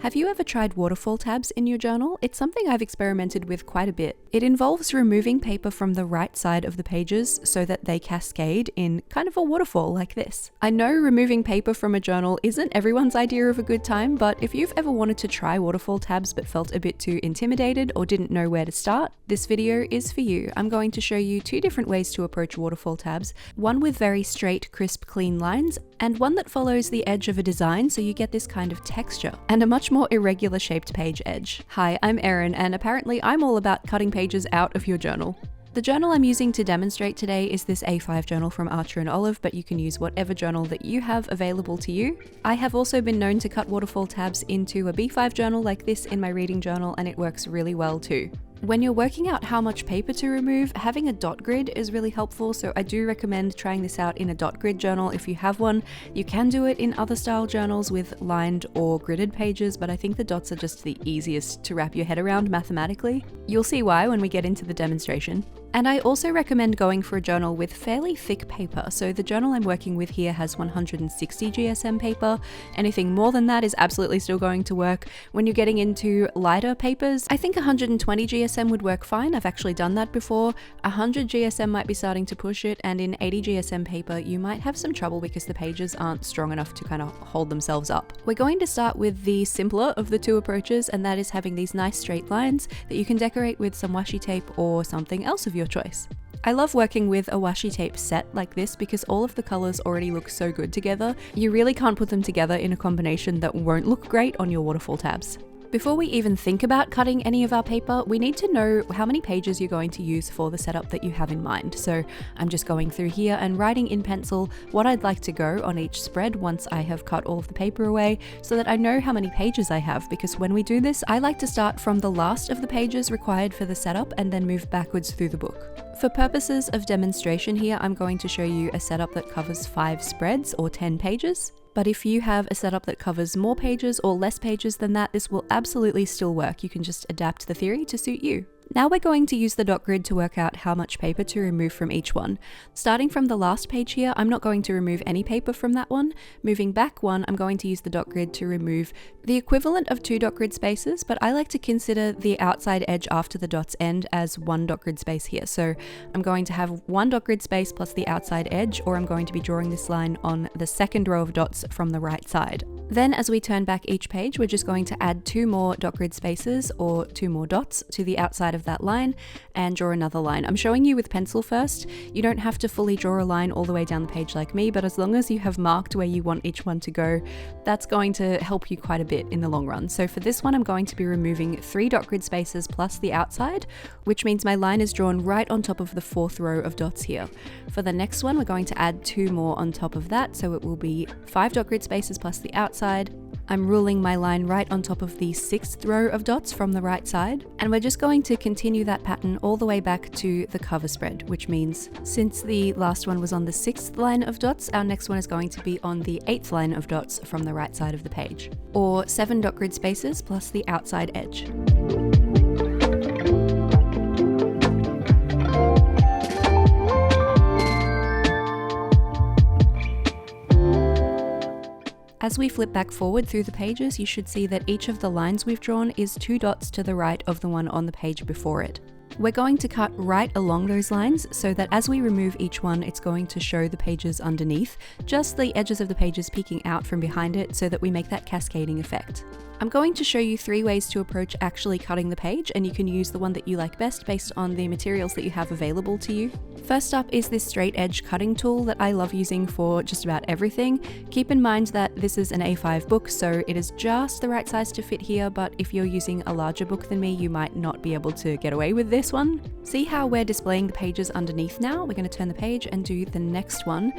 Have you ever tried waterfall tabs in your journal? It's something I've experimented with quite a bit. It involves removing paper from the right side of the pages so that they cascade in kind of a waterfall like this. I know removing paper from a journal isn't everyone's idea of a good time, but if you've ever wanted to try waterfall tabs but felt a bit too intimidated or didn't know where to start, this video is for you. I'm going to show you two different ways to approach waterfall tabs, one with very straight, crisp, clean lines, and one that follows the edge of a design so you get this kind of texture, and a much more irregular shaped page edge. Hi, I'm Erin, and apparently I'm all about cutting pages out of your journal. The journal I'm using to demonstrate today is this A5 journal from Archer and Olive, but you can use whatever journal that you have available to you. I have also been known to cut waterfall tabs into a B5 journal like this in my reading journal, and it works really well too. When you're working out how much paper to remove, having a dot grid is really helpful, so I do recommend trying this out in a dot grid journal if you have one. You can do it in other style journals with lined or gridded pages, but I think the dots are just the easiest to wrap your head around mathematically. You'll see why when we get into the demonstration. And I also recommend going for a journal with fairly thick paper. So the journal I'm working with here has 160 GSM paper. Anything more than that is absolutely still going to work. When you're getting into lighter papers, I think 120 GSM would work fine. I've actually done that before. 100 GSM might be starting to push it, and in 80 GSM paper, you might have some trouble because the pages aren't strong enough to kind of hold themselves up. We're going to start with the simpler of the two approaches, and that is having these nice straight lines that you can decorate with some washi tape or something else of your choice. I love working with a washi tape set like this because all of the colors already look so good together. You really can't put them together in a combination that won't look great on your waterfall tabs. Before we even think about cutting any of our paper, we need to know how many pages you're going to use for the setup that you have in mind. So I'm just going through here and writing in pencil what I'd like to go on each spread once I have cut all of the paper away so that I know how many pages I have, because when we do this, I like to start from the last of the pages required for the setup and then move backwards through the book. For purposes of demonstration here, I'm going to show you a setup that covers 5 spreads or 10 pages. But if you have a setup that covers more pages or less pages than that, this will absolutely still work. You can just adapt the theory to suit you. Now we're going to use the dot grid to work out how much paper to remove from each one. Starting from the last page here, I'm not going to remove any paper from that one. Moving back one, I'm going to use the dot grid to remove the equivalent of 2 dot grid spaces, but I like to consider the outside edge after the dot's end as 1 dot grid space here. So I'm going to have 1 dot grid space plus the outside edge, or I'm going to be drawing this line on the second row of dots from the right side. Then as we turn back each page, we're just going to add 2 more dot grid spaces or 2 more dots to the outside of that line and draw another line. I'm showing you with pencil first. You don't have to fully draw a line all the way down the page like me, but as long as you have marked where you want each one to go, that's going to help you quite a bit in the long run. So for this one, I'm going to be removing 3 dot grid spaces plus the outside, which means my line is drawn right on top of the 4th row of dots here. For the next one, we're going to add 2 more on top of that, so it will be 5 dot grid spaces plus the outside. I'm ruling my line right on top of the 6th row of dots from the right side, and we're just going to continue that pattern all the way back to the cover spread, which means since the last one was on the 6th line of dots, our next one is going to be on the 8th line of dots from the right side of the page, or 7 dot grid spaces plus the outside edge. As we flip back forward through the pages, you should see that each of the lines we've drawn is 2 dots to the right of the one on the page before it. We're going to cut right along those lines so that as we remove each one, it's going to show the pages underneath, just the edges of the pages peeking out from behind it so that we make that cascading effect. I'm going to show you 3 ways to approach actually cutting the page, and you can use the one that you like best based on the materials that you have available to you. First up is this straight edge cutting tool that I love using for just about everything. Keep in mind that this is an A5 book, so it is just the right size to fit here, but if you're using a larger book than me, you might not be able to get away with this one. See how we're displaying the pages underneath now? We're going to turn the page and do the next one.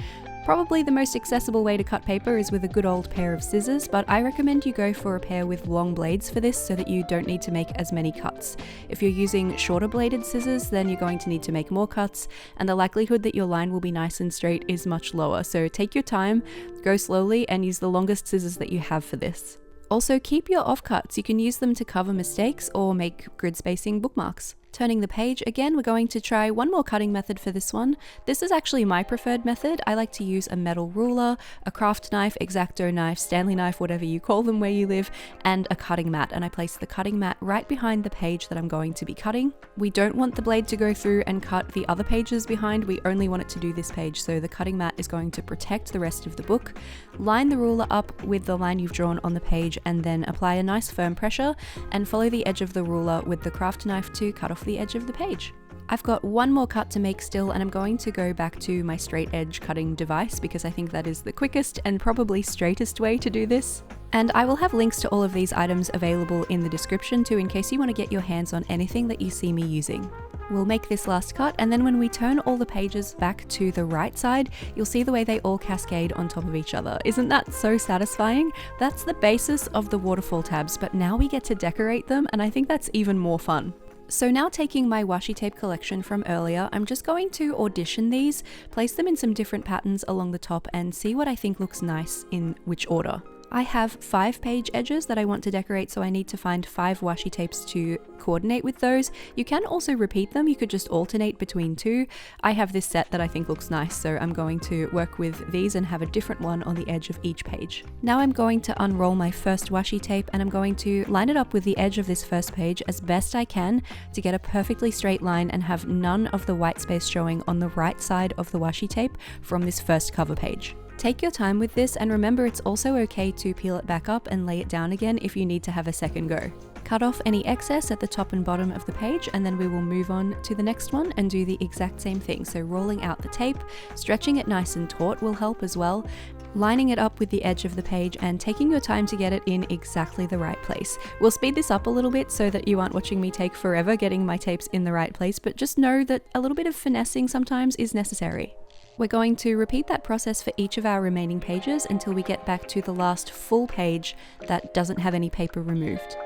Probably the most accessible way to cut paper is with a good old pair of scissors, but I recommend you go for a pair with long blades for this so that you don't need to make as many cuts. If you're using shorter bladed scissors, then you're going to need to make more cuts, and the likelihood that your line will be nice and straight is much lower. So take your time, go slowly, and use the longest scissors that you have for this. Also, keep your offcuts. You can use them to cover mistakes or make grid spacing bookmarks. Turning the page again, we're going to try one more cutting method for this one. This is actually my preferred method. I like to use a metal ruler, a craft knife, X-Acto knife, Stanley knife, whatever you call them where you live, and a cutting mat. And I place the cutting mat right behind the page that I'm going to be cutting. We don't want the blade to go through and cut the other pages behind. We only want it to do this page, so the cutting mat is going to protect the rest of the book. Line the ruler up with the line you've drawn on the page and then apply a nice firm pressure and follow the edge of the ruler with the craft knife to cut off the edge of the page. I've got one more cut to make still, and I'm going to go back to my straight edge cutting device because I think that is the quickest and probably straightest way to do this. And I will have links to all of these items available in the description too, in case you want to get your hands on anything that you see me using. We'll make this last cut, and then when we turn all the pages back to the right side, you'll see the way they all cascade on top of each other. Isn't that so satisfying? That's the basis of the waterfall tabs, but now we get to decorate them, and I think that's even more fun. So now, taking my washi tape collection from earlier, I'm just going to audition these, place them in some different patterns along the top, and see what I think looks nice in which order. I have 5 page edges that I want to decorate, so I need to find 5 washi tapes to coordinate with those. You can also repeat them, you could just alternate between 2. I have this set that I think looks nice, so I'm going to work with these and have a different one on the edge of each page. Now I'm going to unroll my first washi tape, and I'm going to line it up with the edge of this first page as best I can to get a perfectly straight line and have none of the white space showing on the right side of the washi tape from this first cover page. Take your time with this, and remember it's also okay to peel it back up and lay it down again if you need to have a second go. Cut off any excess at the top and bottom of the page, and then we will move on to the next one and do the exact same thing. So rolling out the tape, stretching it nice and taut will help as well, lining it up with the edge of the page and taking your time to get it in exactly the right place. We'll speed this up a little bit so that you aren't watching me take forever getting my tapes in the right place, but just know that a little bit of finessing sometimes is necessary. We're going to repeat that process for each of our remaining pages until we get back to the last full page that doesn't have any paper removed.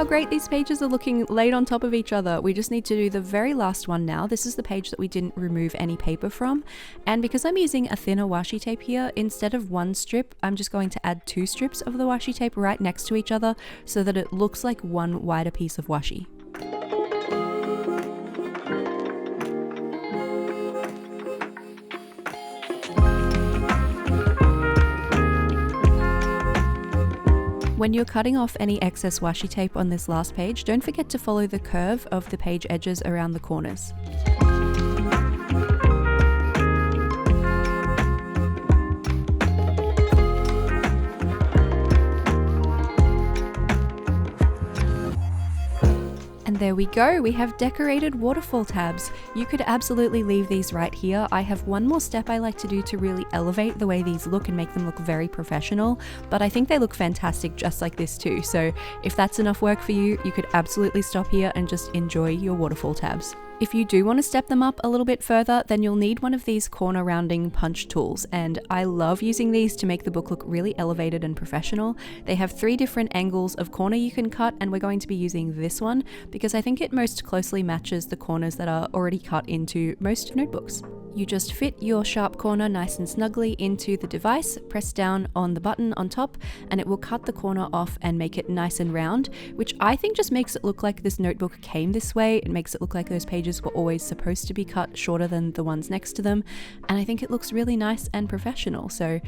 Great, these pages are looking laid on top of each other. We just need to do the very last one now. This is the page that we didn't remove any paper from, and because I'm using a thinner washi tape here, instead of 1 strip, I'm just going to add 2 strips of the washi tape right next to each other so that it looks like one wider piece of washi. When you're cutting off any excess washi tape on this last page, don't forget to follow the curve of the page edges around the corners. And there we go, we have decorated waterfall tabs. You could absolutely leave these right here. I have one more step I like to do to really elevate the way these look and make them look very professional, but I think they look fantastic just like this too. So if that's enough work for you, you could absolutely stop here and just enjoy your waterfall tabs. If you do want to step them up a little bit further, then you'll need one of these corner rounding punch tools, and I love using these to make the book look really elevated and professional. They have 3 different angles of corner you can cut, and we're going to be using this one because I think it most closely matches the corners that are already cut into most notebooks. You just fit your sharp corner nice and snugly into the device, press down on the button on top, and it will cut the corner off and make it nice and round, which I think just makes it look like this notebook came this way. It makes it look like those pages were always supposed to be cut shorter than the ones next to them, and I think it looks really nice and professional. So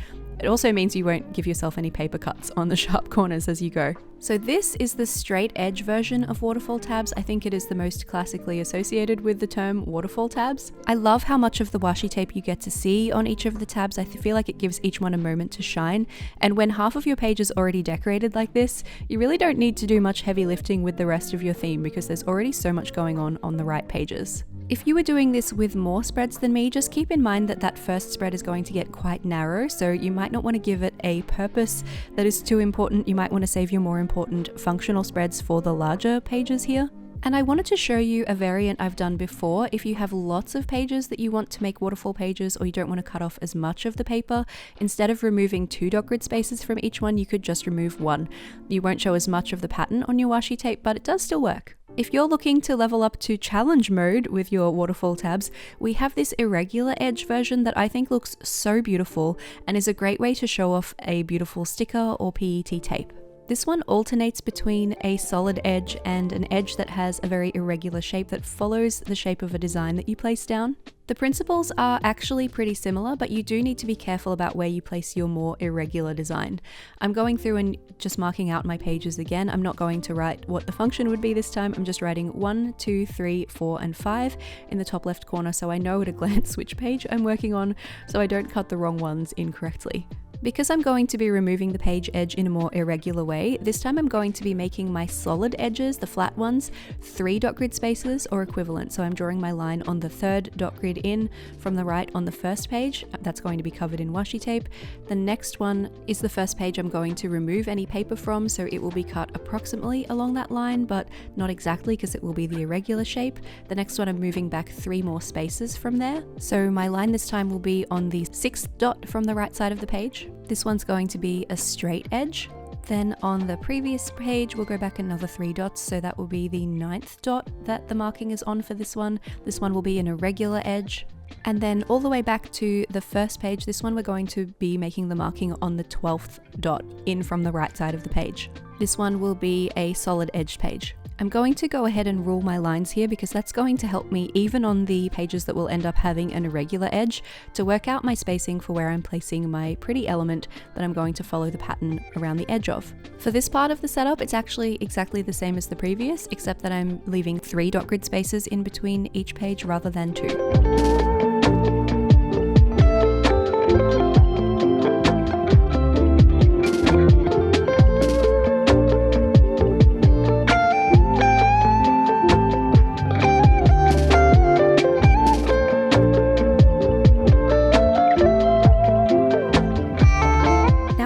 it also means you won't give yourself any paper cuts on the sharp corners as you go. So this is the straight edge version of waterfall tabs. I think it is the most classically associated with the term waterfall tabs. I love how much of the washi tape you get to see on each of the tabs. I feel like it gives each one a moment to shine. And when half of your page is already decorated like this, you really don't need to do much heavy lifting with the rest of your theme because there's already so much going on the right pages. If you were doing this with more spreads than me, just keep in mind that that first spread is going to get quite narrow, so you might not want to give it a purpose that is too important. You might want to save your more important functional spreads for the larger pages here. And I wanted to show you a variant I've done before. If you have lots of pages that you want to make waterfall pages, or you don't want to cut off as much of the paper, instead of removing 2 dot grid spaces from each one, you could just remove 1. You won't show as much of the pattern on your washi tape, but it does still work. If you're looking to level up to challenge mode with your waterfall tabs, we have this irregular edge version that I think looks so beautiful and is a great way to show off a beautiful sticker or PET tape. This one alternates between a solid edge and an edge that has a very irregular shape that follows the shape of a design that you place down. The principles are actually pretty similar, but you do need to be careful about where you place your more irregular design. I'm going through and just marking out my pages again. I'm not going to write what the function would be this time. I'm just writing 1, 2, 3, 4, and 5 in the top left corner so I know at a glance which page I'm working on, so I don't cut the wrong ones incorrectly. Because I'm going to be removing the page edge in a more irregular way, this time I'm going to be making my solid edges, the flat ones, 3 dot grid spaces or equivalent. So I'm drawing my line on the 3rd dot grid in from the right on the first page. That's going to be covered in washi tape. The next one is the first page I'm going to remove any paper from, so it will be cut approximately along that line, but not exactly because it will be the irregular shape. The next one I'm moving back 3 more spaces from there. So my line this time will be on the 6th dot from the right side of the page. This one's going to be a straight edge. Then on the previous page, we'll go back another 3 dots, so that will be the 9th dot that the marking is on for this one. This one will be an irregular edge. And then all the way back to the first page, this one we're going to be making the marking on the 12th dot in from the right side of the page. This one will be a solid edged page. I'm going to go ahead and rule my lines here because that's going to help me, even on the pages that will end up having an irregular edge, to work out my spacing for where I'm placing my pretty element that I'm going to follow the pattern around the edge of. For this part of the setup, it's actually exactly the same as the previous, except that I'm leaving 3 dot grid spaces in between each page rather than 2.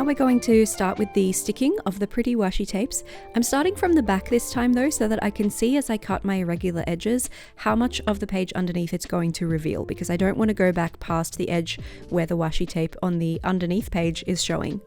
We're going to start with the sticking of the pretty washi tapes. I'm starting from the back this time though, so that I can see as I cut my irregular edges how much of the page underneath it's going to reveal, because I don't want to go back past the edge where the washi tape on the underneath page is showing.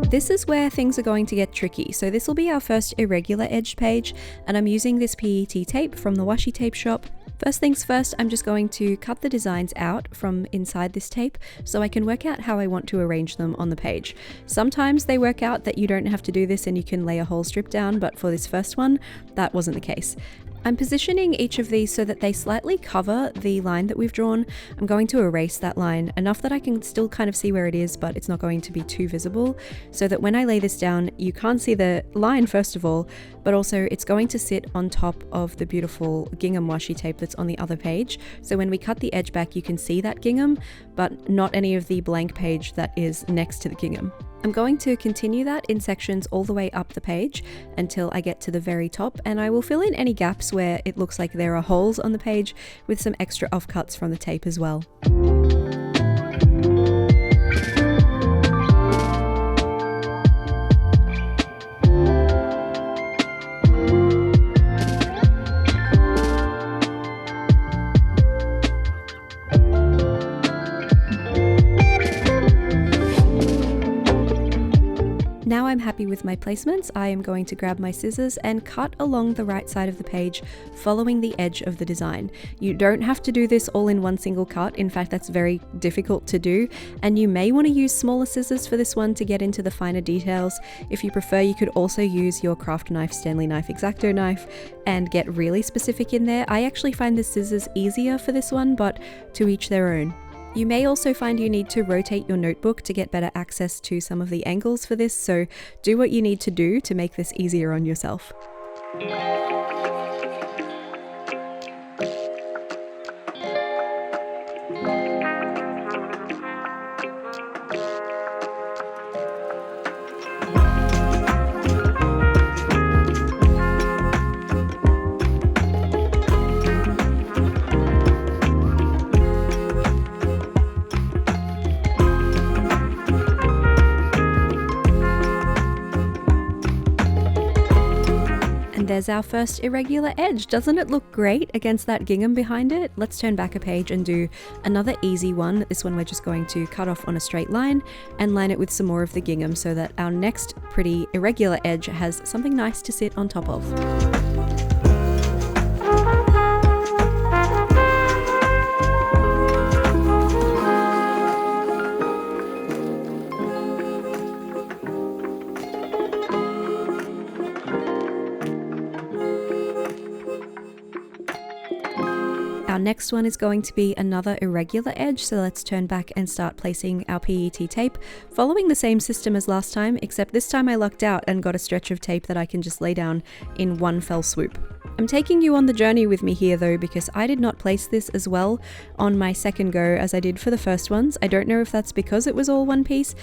This is where things are going to get tricky. So this will be our first irregular edged page, and I'm using this PET tape from the washi tape shop. First things first, I'm just going to cut the designs out from inside this tape so I can work out how I want to arrange them on the page. Sometimes they work out that you don't have to do this and you can lay a whole strip down, but for this first one, that wasn't the case. I'm positioning each of these so that they slightly cover the line that we've drawn. I'm going to erase that line enough that I can still kind of see where it is, but it's not going to be too visible, so that when I lay this down, you can't see the line first of all, but also it's going to sit on top of the beautiful gingham washi tape that's on the other page. So when we cut the edge back, you can see that gingham, but not any of the blank page that is next to the gingham. I'm going to continue that in sections all the way up the page until I get to the very top, and I will fill in any gaps where it looks like there are holes on the page with some extra offcuts from the tape as well. Now I'm happy with my placements, I am going to grab my scissors and cut along the right side of the page, following the edge of the design. You don't have to do this all in one single cut. In fact, that's very difficult to do, and you may want to use smaller scissors for this one to get into the finer details. If you prefer, you could also use your craft knife, Stanley knife, X-Acto knife, and get really specific in there. I actually find the scissors easier for this one, but to each their own. You may also find you need to rotate your notebook to get better access to some of the angles for this, so do what you need to do to make this easier on yourself. There's our first irregular edge. Doesn't it look great against that gingham behind it? Let's turn back a page and do another easy one. This one we're just going to cut off on a straight line and line it with some more of the gingham so that our next pretty irregular edge has something nice to sit on top of. Our next one is going to be another irregular edge, so let's turn back and start placing our PET tape, following the same system as last time, except this time I lucked out and got a stretch of tape that I can just lay down in one fell swoop. I'm taking you on the journey with me here though, because I did not place this as well on my second go as I did for the first ones. I don't know if that's because it was all one piece.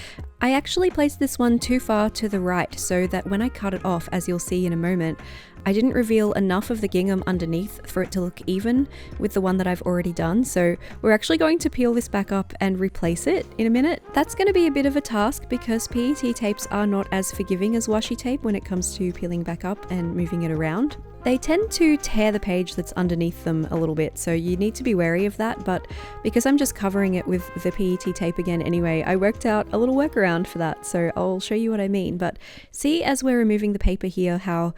I actually placed this one too far to the right so that when I cut it off, as you'll see in a moment, I didn't reveal enough of the gingham underneath for it to look even with the one that I've already done. So we're actually going to peel this back up and replace it in a minute. That's going to be a bit of a task because PET tapes are not as forgiving as washi tape when it comes to peeling back up and moving it around. They tend to tear the page that's underneath them a little bit, so you need to be wary of that, but because I'm just covering it with the PET tape again anyway, I worked out a little workaround for that, so I'll show you what I mean. But see, as we're removing the paper here, how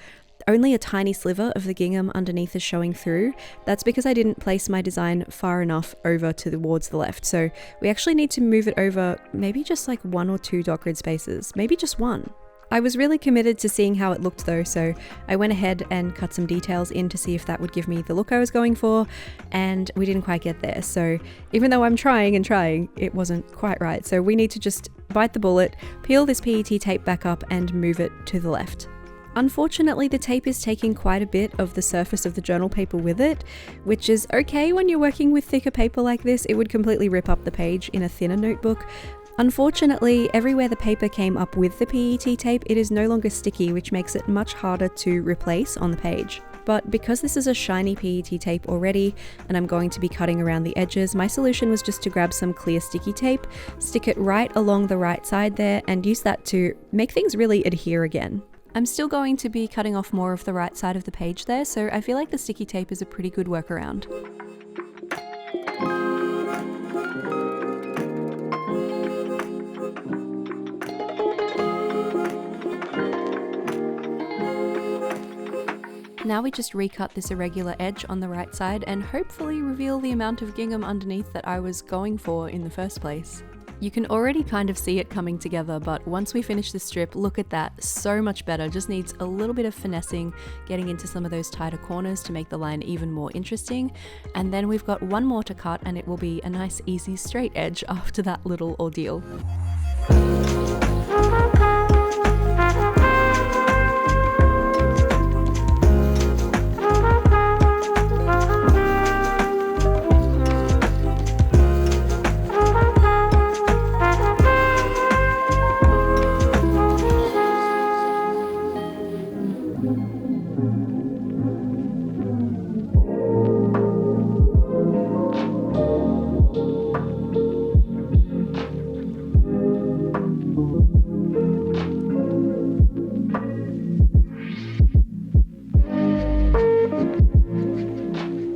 only a tiny sliver of the gingham underneath is showing through. That's because I didn't place my design far enough over towards the left. So we actually need to move it over maybe just like 1 or 2 dot grid spaces, maybe just 1. I was really committed to seeing how it looked though, so I went ahead and cut some details in to see if that would give me the look I was going for, and we didn't quite get there. So even though I'm trying and trying, it wasn't quite right. So we need to just bite the bullet, peel this PET tape back up and move it to the left. Unfortunately, the tape is taking quite a bit of the surface of the journal paper with it, which is okay when you're working with thicker paper like this. It would completely rip up the page in a thinner notebook. Unfortunately, everywhere the paper came up with the PET tape, it is no longer sticky, which makes it much harder to replace on the page. But because this is a shiny PET tape already, and I'm going to be cutting around the edges, my solution was just to grab some clear sticky tape, stick it right along the right side there, and use that to make things really adhere again. I'm still going to be cutting off more of the right side of the page there, so I feel like the sticky tape is a pretty good workaround. Now we just recut this irregular edge on the right side and hopefully reveal the amount of gingham underneath that I was going for in the first place. You can already kind of see it coming together, but once we finish the strip, look at that, so much better. Just needs a little bit of finessing, getting into some of those tighter corners to make the line even more interesting. And then we've got one more to cut and it will be a nice easy straight edge after that little ordeal.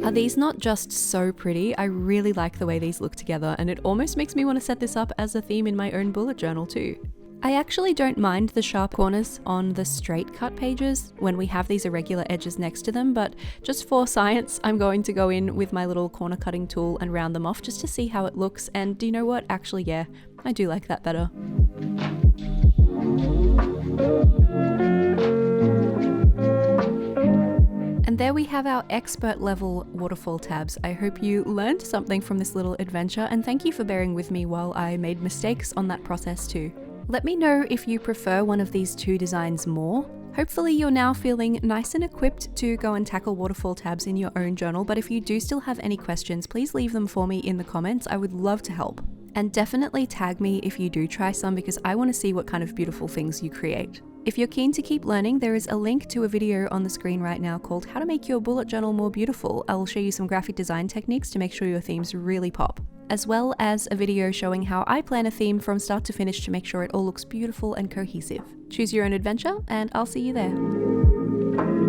Are these not just so pretty? I really like the way these look together, and it almost makes me want to set this up as a theme in my own bullet journal too. I actually don't mind the sharp corners on the straight cut pages when we have these irregular edges next to them, but just for science, I'm going to go in with my little corner cutting tool and round them off just to see how it looks. And do you know what? Actually, yeah, I do like that better. And there we have our expert level waterfall tabs. I hope you learned something from this little adventure, and thank you for bearing with me while I made mistakes on that process too. Let me know if you prefer one of these two designs more. Hopefully you're now feeling nice and equipped to go and tackle waterfall tabs in your own journal, but if you do still have any questions, please leave them for me in the comments. I would love to help. And definitely tag me if you do try some, because I want to see what kind of beautiful things you create. If you're keen to keep learning, there is a link to a video on the screen right now called How to Make Your Bullet Journal More Beautiful. I'll show you some graphic design techniques to make sure your themes really pop, as well as a video showing how I plan a theme from start to finish to make sure it all looks beautiful and cohesive. Choose your own adventure, and I'll see you there.